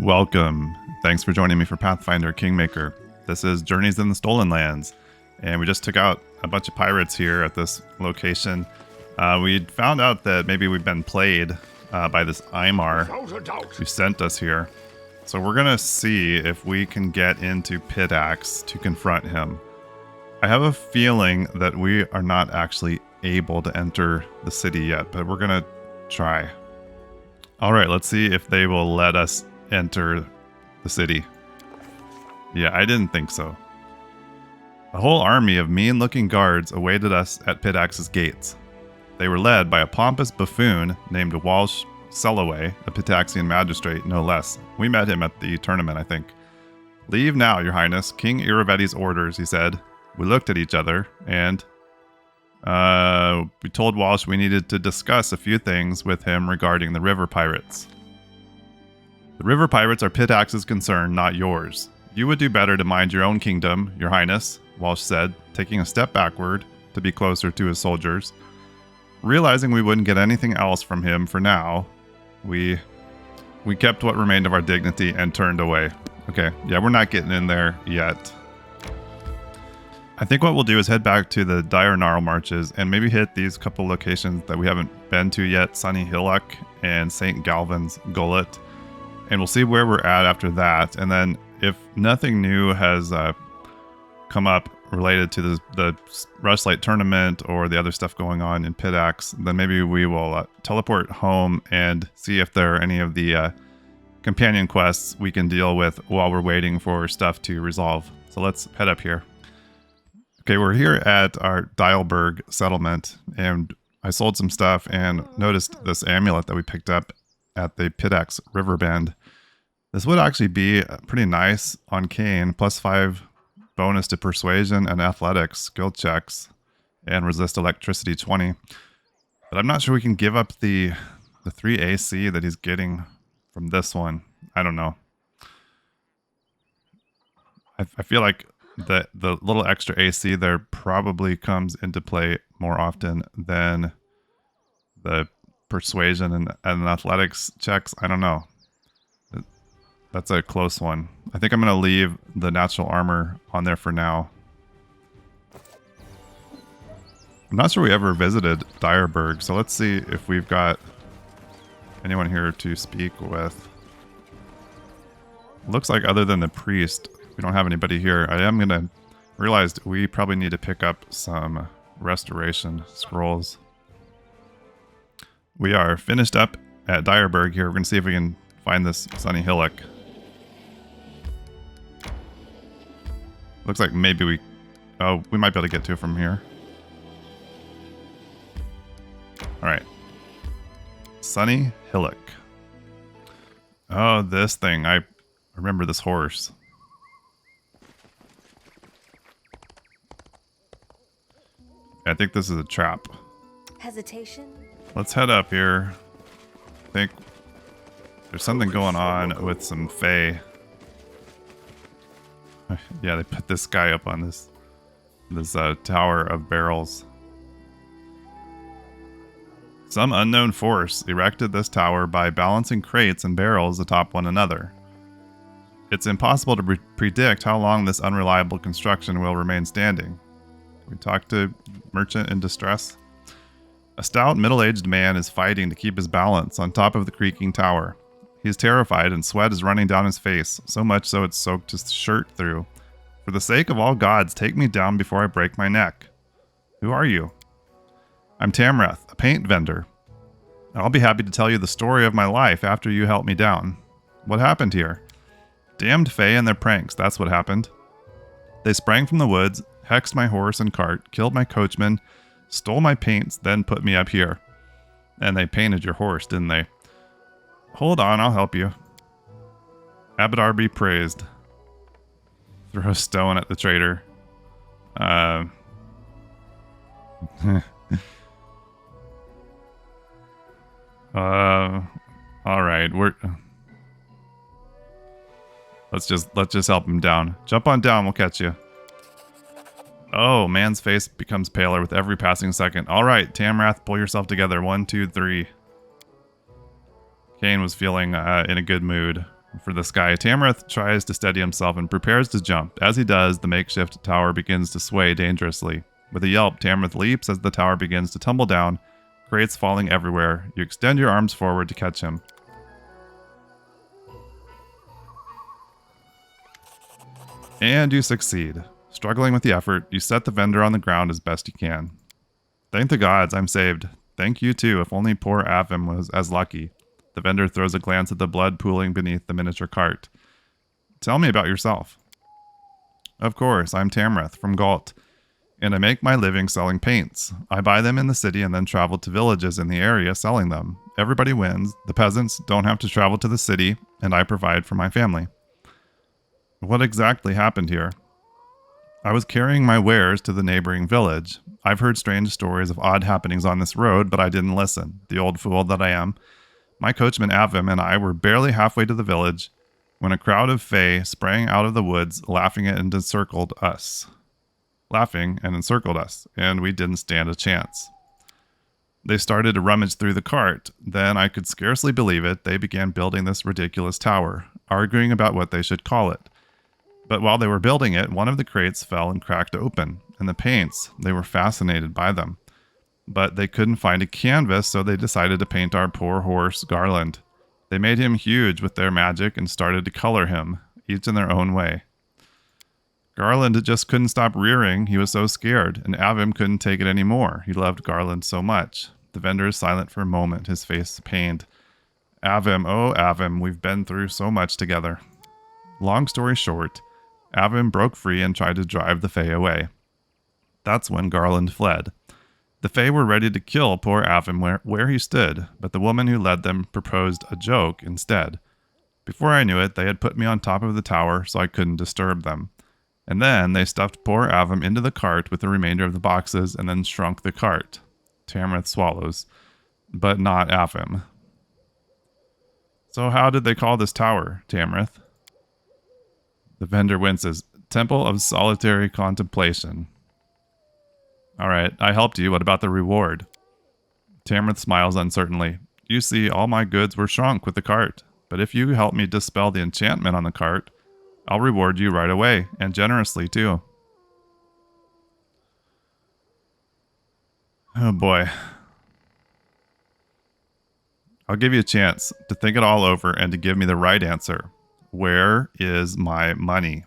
welcome. Thanks for joining me for Pathfinder Kingmaker. This is Journeys in the Stolen Lands, and we just took out a bunch of pirates here at this location. We found out that maybe we've been played by this Aymar who sent us here. So we're going to see if we can get into Pitax to confront him. I have a feeling that we are not actually able to enter the city yet, but we're going to try. All right, let's see if they will let us enter the city. Yeah, I didn't think so. A whole army of mean-looking guards awaited us at Pitax's gates. They were led by a pompous buffoon named Walsh Sellaway, a Pitaxian magistrate, no less. We met him at the tournament, I think. "Leave now, your highness. King Iravetti's orders," he said. We looked at each other, and we told Walsh we needed to discuss a few things with him regarding the river pirates. "The river pirates are Pitax's concern, not yours. You would do better to mind your own kingdom, your highness," Walsh said, taking a step backward to be closer to his soldiers. Realizing we wouldn't get anything else from him for now, we kept what remained of our dignity and turned away. Okay, yeah, we're not getting in there yet. I think what we'll do is head back to the Dire Narlmarches and maybe hit these couple locations that we haven't been to yet, Sunny Hillock and St. Galvan's Gullet. And we'll see where we're at after that. And then if nothing new has come up related to the Rushlight tournament or the other stuff going on in Pitax, then maybe we will teleport home and see if there are any of the companion quests we can deal with while we're waiting for stuff to resolve. So let's head up here. Okay, we're here at our Dialberg settlement, and I sold some stuff and noticed this amulet that we picked up at the Pitax river bend. This would actually be pretty nice on Kane, +5 bonus to persuasion and athletics skill checks, and resist electricity 20. But I'm not sure we can give up the 3 AC that he's getting from this one. I don't know. I feel like the little extra AC there probably comes into play more often than the persuasion and athletics checks. I don't know. That's a close one. I think I'm going to leave the natural armor on there for now. I'm not sure we ever visited Direberg, so let's see if we've got anyone here to speak with. Looks like other than the priest, we don't have anybody here. I am going to realize we probably need to pick up some restoration scrolls. We are finished up at Direberg here. We're going to see if we can find this Sunny Hillock. Looks like maybe we might be able to get to it from here. Alright. Sunny Hillock. Oh, this thing. I remember this horse. I think this is a trap. Hesitation? Let's head up here. I think there's something going on with some fae. Yeah, they put this guy up on this tower of barrels. Some unknown force erected this tower by balancing crates and barrels atop one another. It's impossible to predict how long this unreliable construction will remain standing. Can we talk to merchant in distress? A stout, middle-aged man is fighting to keep his balance on top of the creaking tower. He is terrified and sweat is running down his face, so much so it's soaked his shirt through. "For the sake of all gods, take me down before I break my neck." "Who are you?" "I'm Tamrath, a paint vendor. I'll be happy to tell you the story of my life after you help me down." "What happened here?" "Damned fae and their pranks, that's what happened. They sprang from the woods, hexed my horse and cart, killed my coachman, stole my paints, then put me up here." "And they painted your horse, didn't they?" "Hold on, I'll help you." "Abadar be praised." Throw a stone at the traitor. All right, let's just help him down. Jump on down, we'll catch you. Oh, man's face becomes paler with every passing second. All right, Tamrath, pull yourself together. 1, 2, 3. Kane was feeling in a good mood for this guy. Tamrith tries to steady himself and prepares to jump. As he does, the makeshift tower begins to sway dangerously. With a yelp, Tamrith leaps as the tower begins to tumble down, crates falling everywhere. You extend your arms forward to catch him. And you succeed. Struggling with the effort, you set the vendor on the ground as best you can. Thank the gods, I'm saved. Thank you too, if only poor Avim was as lucky. The vendor throws a glance at the blood pooling beneath the miniature cart. Tell me about yourself. Of course, I'm Tamrith from Galt, and I make my living selling paints. I buy them in the city and then travel to villages in the area selling them. Everybody wins. The peasants don't have to travel to the city, and I provide for my family. What exactly happened here? I was carrying my wares to the neighboring village. I've heard strange stories of odd happenings on this road, but I didn't listen, the old fool that I am. My coachman Avim and I were barely halfway to the village when a crowd of Fae sprang out of the woods, laughing and encircled us, and we didn't stand a chance. They started to rummage through the cart. Then I could scarcely believe it. They began building this ridiculous tower, arguing about what they should call it. But while they were building it, one of the crates fell and cracked open, and the paints, they were fascinated by them. But they couldn't find a canvas, so they decided to paint our poor horse, Garland. They made him huge with their magic and started to color him, each in their own way. Garland just couldn't stop rearing. He was so scared, and Avim couldn't take it anymore. He loved Garland so much. The vendor is silent for a moment, his face pained. Avim, oh Avim, we've been through so much together. Long story short, Avim broke free and tried to drive the Fae away. That's when Garland fled. The Fae were ready to kill poor Avim where he stood, but the woman who led them proposed a joke instead. Before I knew it, they had put me on top of the tower so I couldn't disturb them. And then they stuffed poor Avim into the cart with the remainder of the boxes and then shrunk the cart. Tamrith swallows, but not Avim. So how did they call this tower, Tamrith? The vendor winces. Temple of Solitary Contemplation. Alright, I helped you. What about the reward? Tamrith smiles uncertainly. You see, all my goods were shrunk with the cart, but if you help me dispel the enchantment on the cart, I'll reward you right away, and generously too. Oh boy. I'll give you a chance to think it all over and to give me the right answer. Where is my money?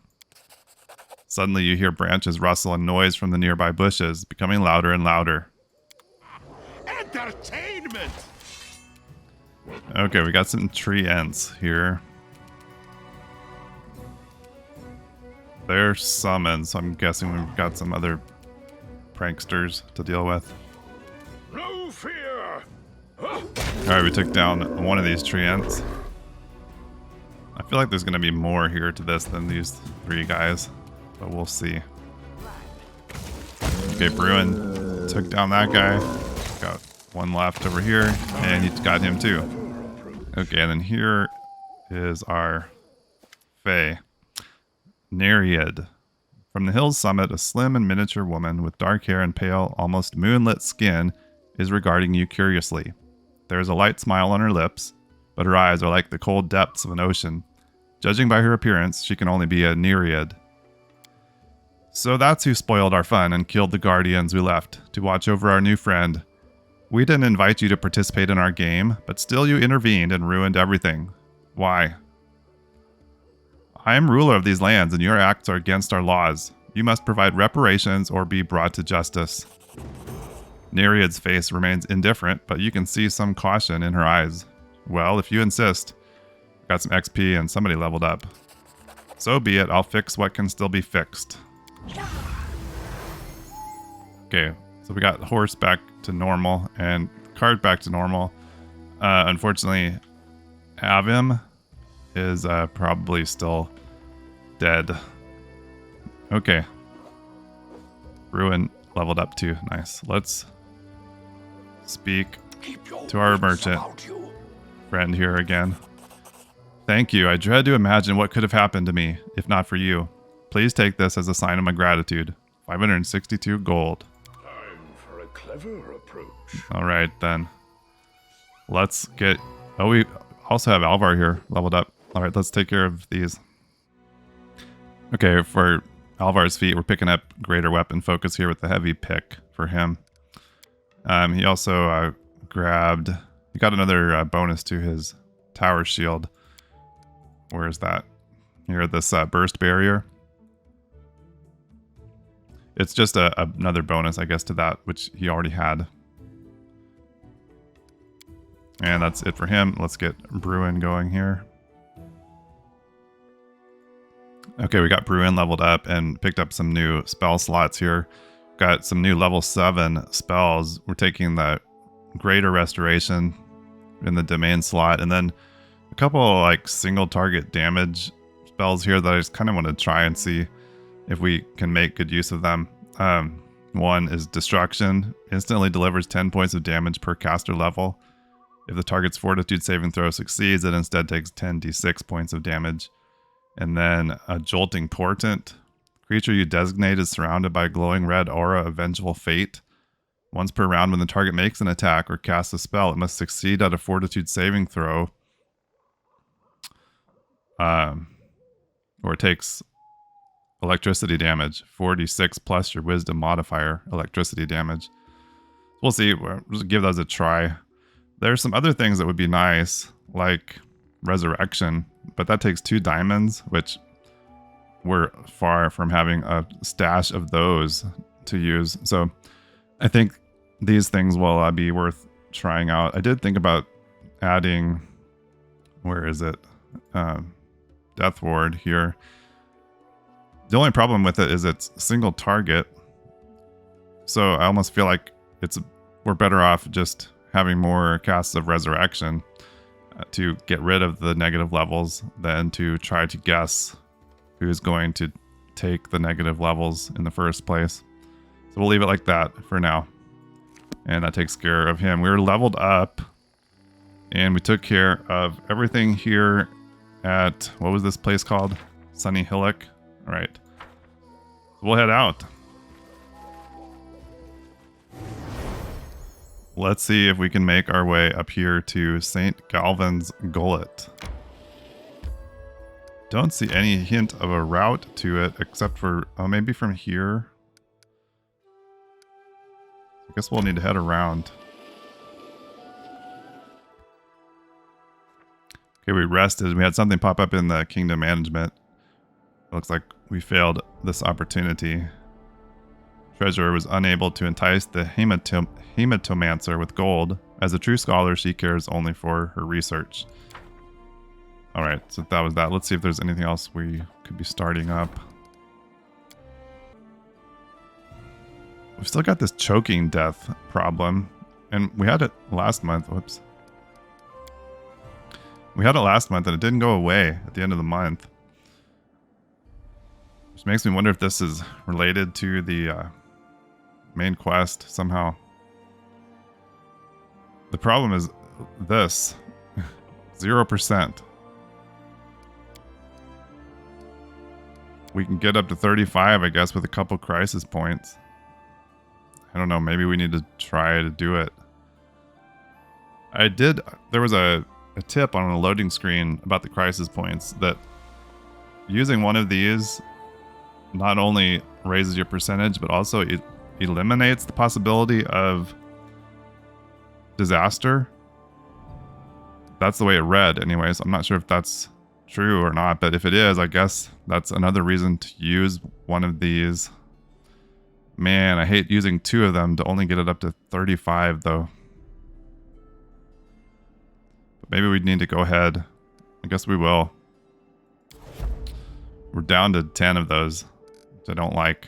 Suddenly you hear branches rustle and noise from the nearby bushes, becoming louder and louder. Entertainment! Okay, we got some tree ents here. They're summoned, so I'm guessing we've got some other pranksters to deal with. No fear! Alright, we took down one of these tree ents. I feel like there's going to be more here to this than these three guys, but we'll see. Okay, Bruin took down that guy. Got one left over here, and he got him too. Okay, and then here is our Fae. Nereid. From the hill's summit, a slim and miniature woman with dark hair and pale, almost moonlit skin is regarding you curiously. There is a light smile on her lips, but her eyes are like the cold depths of an ocean. Judging by her appearance, she can only be a Nereid. So that's who spoiled our fun and killed the guardians we left to watch over our new friend. We didn't invite you to participate in our game, but still you intervened and ruined everything. Why? I am ruler of these lands and your acts are against our laws. You must provide reparations or be brought to justice. Nereid's face remains indifferent, but you can see some caution in her eyes. Well, if you insist. Got some XP and somebody leveled up. So be it, I'll fix what can still be fixed. Okay, so we got horse back to normal and cart back to normal. Unfortunately, Avim is probably still dead. Okay. Ruin leveled up too. Nice. Let's speak to our merchant friend here again. Thank you. I dread to imagine what could have happened to me if not for you. Please take this as a sign of my gratitude. 562 gold. Time for a clever approach. All right, then. Let's get... Oh, we also have Alvar here leveled up. Alright, let's take care of these. Okay, for Alvar's feat, we're picking up greater weapon focus here with the heavy pick for him. He also he got another bonus to his tower shield. Where is that? Here, this burst barrier. It's just another bonus, I guess, to that, which he already had. And that's it for him. Let's get Bruin going here. Okay, we got Bruin leveled up and picked up some new spell slots here. Got some new level 7 spells. We're taking the Greater Restoration in the domain slot, and then a couple like single target damage spells here that I just kind of want to try and see if we can make good use of them. One is Destruction. Instantly delivers 10 points of damage per caster level. If the target's fortitude saving throw succeeds, it instead takes 10d6 points of damage. And then a Jolting Portent. Creature you designate is surrounded by a glowing red aura of Vengeful Fate. Once per round, when the target makes an attack or casts a spell, it must succeed at a fortitude saving throw. Or it takes electricity damage. 4d6 plus your wisdom modifier, electricity damage. We'll see. We'll just give those a try. There's some other things that would be nice, like Resurrection, but that takes 2 diamonds, which we're far from having a stash of those to use. So I think these things will be worth trying out. I did think about adding, where is it? Death Ward here. The only problem with it is it's single target. So I almost feel like we're better off just having more casts of Resurrection to get rid of the negative levels than to try to guess who's going to take the negative levels in the first place. So we'll leave it like that for now. And that takes care of him. We were leveled up and we took care of everything here at, what was this place called? Sunny Hillock. All right. We'll head out. Let's see if we can make our way up here to St. Galvan's Gullet. Don't see any hint of a route to it except for, oh, maybe from here. I guess we'll need to head around. Okay, we rested. We had something pop up in the Kingdom Management. It looks like we failed this opportunity. Treasurer was unable to entice the Hematomancer with gold. As a true scholar, she cares only for her research. Alright, so that was that. Let's see if there's anything else we could be starting up. We've still got this choking death problem. And we had it last month. Whoops. We had it last month and it didn't go away at the end of the month. Which makes me wonder if this is related to the main quest somehow. The problem is this. 0%. We can get up to 35, I guess, with a couple crisis points. I don't know, maybe we need to try to do it. There was a tip on a loading screen about the crisis points that using one of these not only raises your percentage, but also it eliminates the possibility of disaster. That's the way it read anyways. I'm not sure if that's true or not, but if it is, I guess that's another reason to use one of these. Man, I hate using 2 of them to only get it up to 35 though. But maybe we need to go ahead. I guess we will. We're down to 10 of those, which I don't like.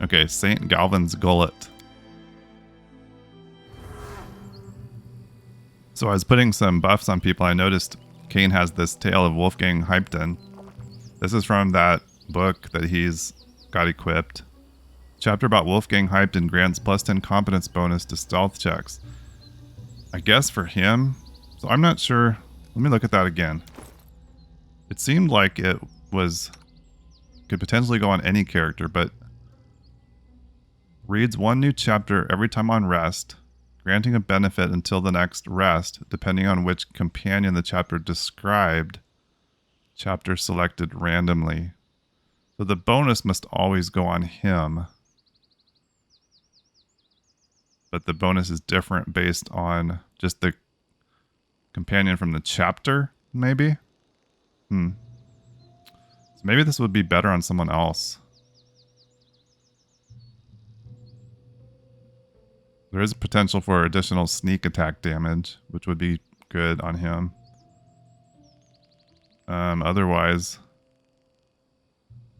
Okay, St. Galvan's Gullet. So I was putting some buffs on people. I noticed Kane has this Tale of Wolfgang Hypten. This is from that book that he's got equipped. Chapter about Wolfgang Hypten grants plus 10 competence bonus to stealth checks. I guess for him. So I'm not sure. Let me look at that again. It seemed like it could potentially go on any character, but reads 1 new chapter every time on rest. Granting a benefit until the next rest, depending on which companion the chapter described. Chapter selected randomly. So the bonus must always go on him. But the bonus is different based on just the companion from the chapter, maybe? So maybe this would be better on someone else. There is potential for additional sneak attack damage, which would be good on him. Otherwise,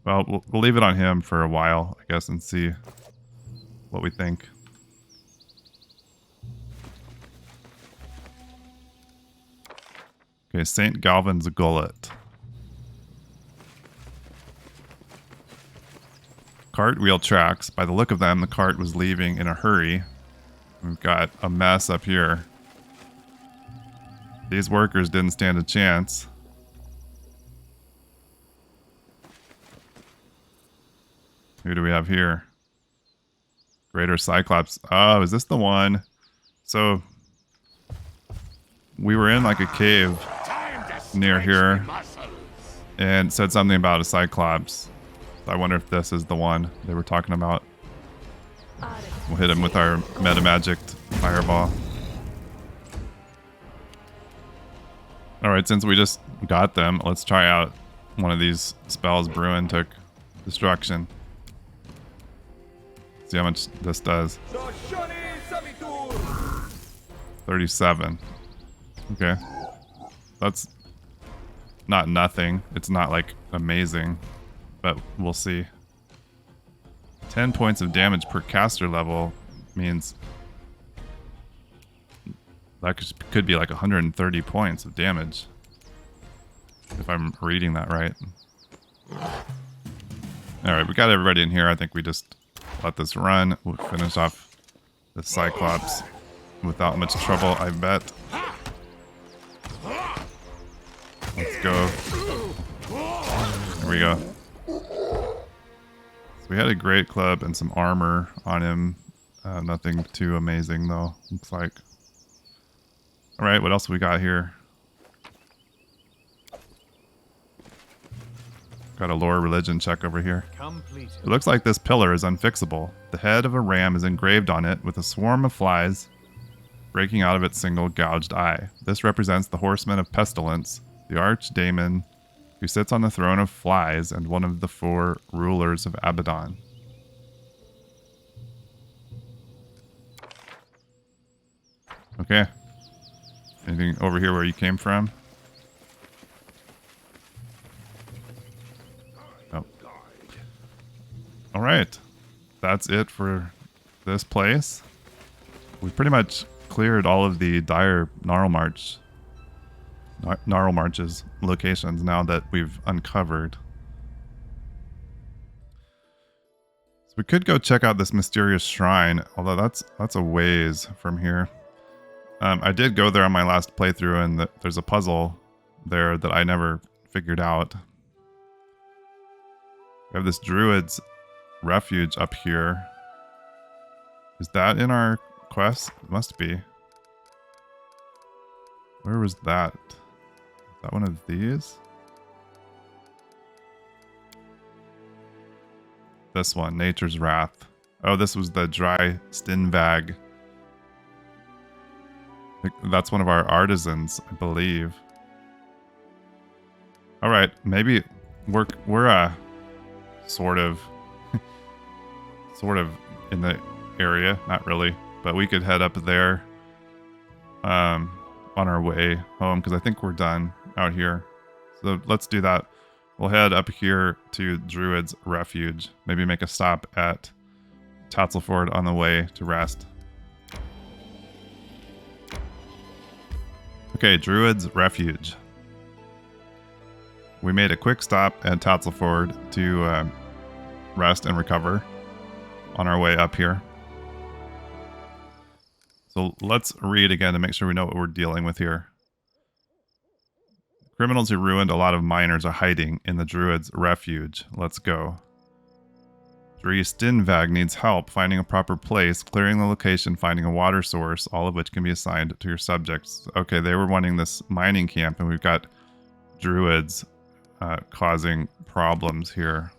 well, we'll leave it on him for a while, I guess, and see what we think. Okay, St. Galvin's Gullet. Cartwheel tracks. By the look of them, the cart was leaving in a hurry. We've got a mess up here. These workers didn't stand a chance. Who do we have here? Greater Cyclops. Oh, is this the one? So, we were in like a cave near here and said something about a Cyclops. I wonder if this is the one they were talking about. We'll hit him with our Metamagicked Fireball. Alright, since we just got them, let's try out one of these spells Bruin took. Destruction. See how much this does. 37. Okay. That's not nothing. It's not like amazing, but we'll see. 10 points of damage per caster level means that could be like 130 points of damage. If I'm reading that right. Alright, we got everybody in here. I think we just let this run. We'll finish off the Cyclops without much trouble, I bet. Let's go. There we go. So we had a great club and some armor on him. Nothing too amazing though, looks like. Alright, what else we got here? Got a lore religion check over here. It looks like this pillar is unfixable. The head of a ram is engraved on it with a swarm of flies breaking out of its single gouged eye. This represents the horseman of pestilence, the archdaemon who sits on the throne of flies and one of the 4 rulers of Abaddon. Okay. Anything over here where you came from? Oh. Alright. That's it for this place. We pretty much cleared all of the Dire Narlmarches locations now that we've uncovered. So we could go check out this mysterious shrine, although that's a ways from here. I did go there on my last playthrough, and there's a puzzle there that I never figured out. We have this Druids refuge up here. Is that in our quest? It must be. Where was that? Is that one of these? This one, Nature's Wrath. Oh, this was the Dry Stinvag. That's one of our artisans, I believe. All right, maybe we're sort of in the area, not really, but we could head up there on our way home because I think we're done out here. So let's do that. We'll head up here to Druid's Refuge. Maybe make a stop at Tatzelford on the way to rest. Okay, Druid's Refuge. We made a quick stop at Tatzelford to rest and recover on our way up here. So let's read again to make sure we know what we're dealing with here. Criminals who ruined a lot of miners are hiding in the Druid's Refuge. Let's go. 3, Stinvag needs help finding a proper place, clearing the location, finding a water source, all of which can be assigned to your subjects. Okay, they were wanting this mining camp, and we've got druids causing problems here.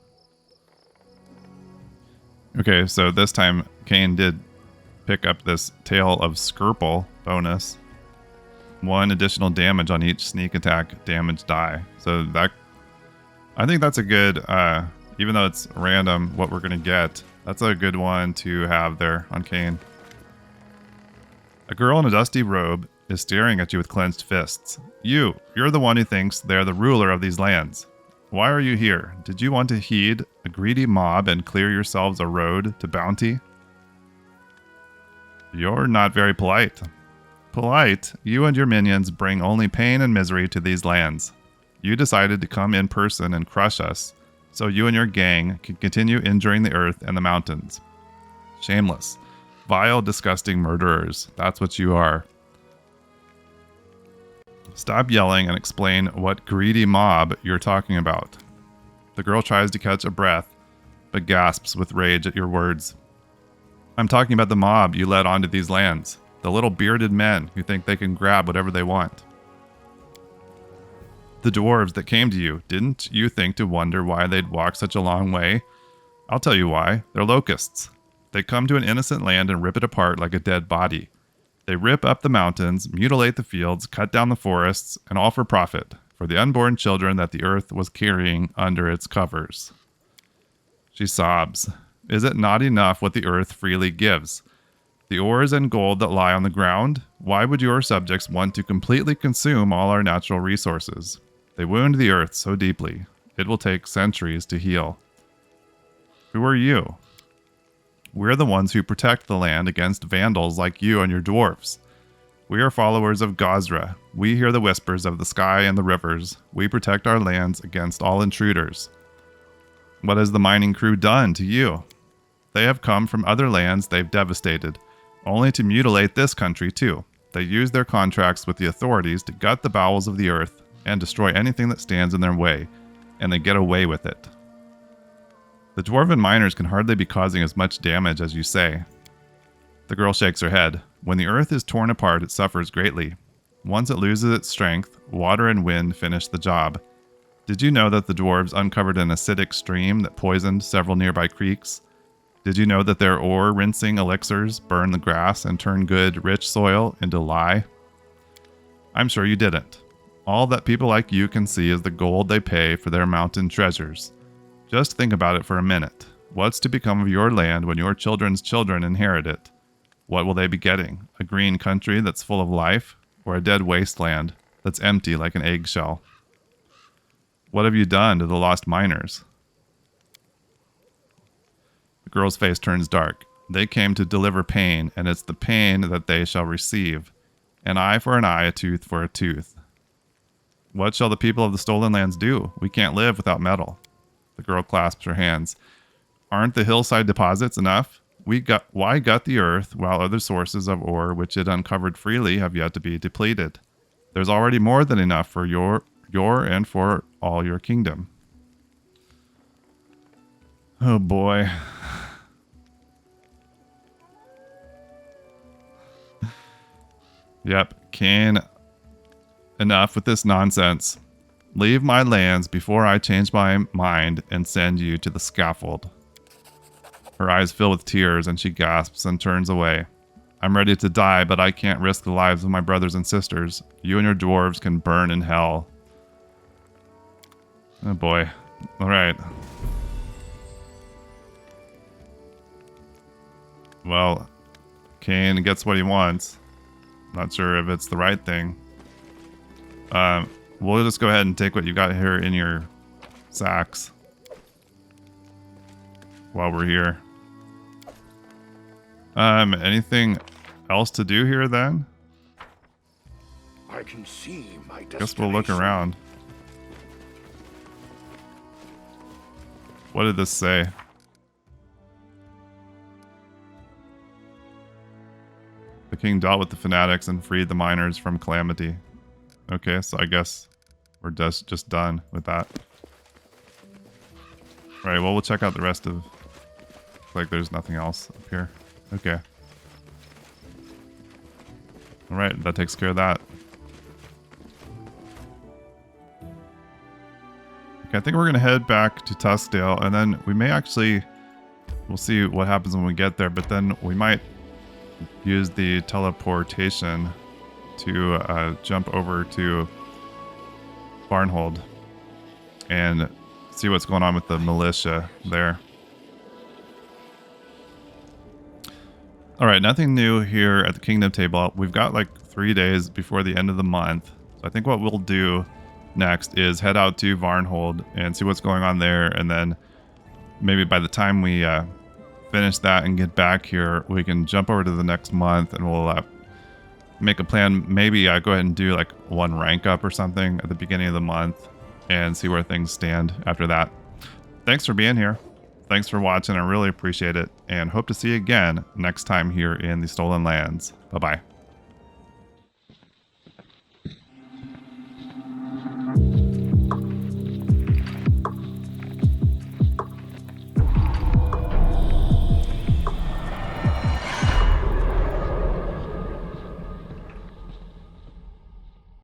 Okay, so this time Kane did pick up this Tail of Skirple bonus. 1 additional damage on each sneak attack damage die. So that, I think that's a good, even though it's random what we're going to get, that's a good one to have there on Kane. A girl in a dusty robe is staring at you with clenched fists. You're the one who thinks they're the ruler of these lands. Why are you here? Did you want to heed a greedy mob and clear yourselves a road to bounty? You're not very polite. Polite? You and your minions bring only pain and misery to these lands. You decided to come in person and crush us, so you and your gang can continue injuring the earth and the mountains. Shameless. Vile, disgusting murderers. That's what you are. Stop yelling and explain what greedy mob you're talking about. The girl tries to catch a breath, but gasps with rage at your words. I'm talking about the mob you led onto these lands. The little bearded men who think they can grab whatever they want. The dwarves that came to you, didn't you think to wonder why they'd walk such a long way? I'll tell you why. They're locusts. They come to an innocent land and rip it apart like a dead body. They rip up the mountains, mutilate the fields, cut down the forests, and all for profit, for the unborn children that the earth was carrying under its covers. She sobs. Is it not enough what the earth freely gives? The ores and gold that lie on the ground? Why would your subjects want to completely consume all our natural resources? They wound the earth so deeply, it will take centuries to heal. Who are you? We're the ones who protect the land against vandals like you and your dwarfs. We are followers of Gazra. We hear the whispers of the sky and the rivers. We protect our lands against all intruders. What has the mining crew done to you? They have come from other lands they've devastated, only to mutilate this country too. They use their contracts with the authorities to gut the bowels of the earth and destroy anything that stands in their way, and they get away with it. The dwarven miners can hardly be causing as much damage as you say. The girl shakes her head. When the earth is torn apart, it suffers greatly. Once it loses its strength, water and wind finish the job. Did you know that the dwarves uncovered an acidic stream that poisoned several nearby creeks? Did you know that their ore rinsing elixirs burn the grass and turn good, rich soil into lye? I'm sure you didn't. All that people like you can see is the gold they pay for their mountain treasures. Just think about it for a minute. What's to become of your land when your children's children inherit it? What will they be getting? A green country that's full of life, or a dead wasteland that's empty like an eggshell? What have you done to the lost miners? The girl's face turns dark. They came to deliver pain, and it's the pain that they shall receive. An eye for an eye, a tooth for a tooth. What shall the people of the stolen lands do? We can't live without metal. The girl clasps her hands. Aren't the hillside deposits enough? Why gut the earth while other sources of ore which it uncovered freely have yet to be depleted? There's already more than enough for your and for all your kingdom. Oh boy. Yep, Kane. Enough with this nonsense. Leave my lands before I change my mind and send you to the scaffold. Her eyes fill with tears and she gasps and turns away. I'm ready to die, but I can't risk the lives of my brothers and sisters. You and your dwarves can burn in hell. Oh boy. Alright. Well, Kane gets what he wants. Not sure if it's the right thing. We'll just go ahead and take what you got here in your sacks while we're here. Anything else to do here then? I can see my destination. Guess we'll look around. What did this say? The king dealt with the fanatics and freed the miners from calamity. Okay, so I guess we're just done with that. Right, well, we'll check out the rest of Like there's nothing else up here. Okay. Alright, that takes care of that. Okay, I think we're going to head back to Tuskdale, and then we may actually... We'll see what happens when we get there, but then we might use the teleportation to jump over to Barnhold and see what's going on with the militia there. Alright, nothing new here at the Kingdom table. We've got like 3 days before the end of the month. So I think what we'll do next is head out to Varnhold and see what's going on there, and then maybe by the time we finish that and get back here, we can jump over to the next month and we'll make a plan. Maybe go ahead and do like 1 rank up or something at the beginning of the month and see where things stand after that. Thanks for being here. Thanks for watching. I really appreciate it, and hope to see you again next time here in the Stolen Lands. Bye-bye.